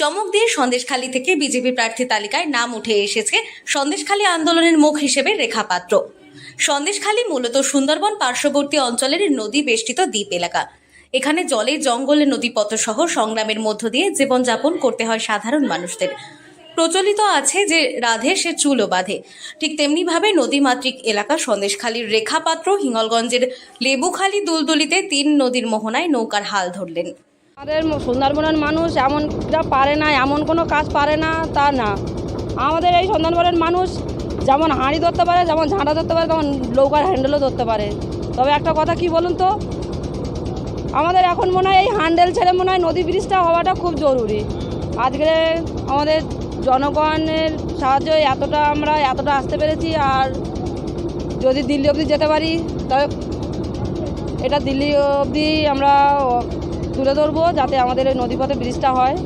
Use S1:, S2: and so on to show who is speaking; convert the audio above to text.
S1: চমক দিয়ে সন্দেশখালী থেকে বিজেপি প্রার্থী তালিকায় নাম উঠে এসেছে সন্দেশখালী আন্দোলনের মুখ হিসেবে রেখা পাত্র। সন্দেশখালী মূলত সুন্দরবন পার্শ্ববর্তী অঞ্চলের নদী বেষ্টিত দ্বীপ এলাকা। এখানে জলে জঙ্গলে নদীপথ সহ সংগ্রামের মধ্য দিয়ে জীবনযাপন করতে হয় সাধারণ মানুষদের। প্রচলিত আছে যে রাধে সে চুলো বাঁধে, ঠিক তেমনিভাবে নদীমাতৃক এলাকা সন্দেশখালীর রেখাপাত্র হিঙ্গলগঞ্জের লেবুখালী দুলদুলিতে 3 নদীর মোহনায় নৌকার হাল ধরলেন।
S2: আমাদের সুন্দরবনের মানুষ এমন যা পারে না, এমন কোনো কাজ পারে না তা না। আমাদের এই সুন্দরবনের মানুষ যেমন হাঁড়ি ধরতে পারে, যেমন ঝাঁটা ধরতে পারে, তেমন নৌকার হ্যান্ডেলও ধরতে পারে। তবে একটা কথা কি বলুন তো, আমাদের এখন মনে হয় এই হ্যান্ডেল ছেড়ে মনে হয় নদী ব্রিজটা হওয়াটা খুব জরুরি। আজকে আমাদের জনগণের সাহায্যে আমরা এতটা আসতে পেরেছি। আর যদি দিল্লি অবধি যেতে পারি তবে এটা দিল্লি অবধি আমরা তুলে ধরবো, যাতে আমাদের এই নদীপথে ব্রিজটা হয়।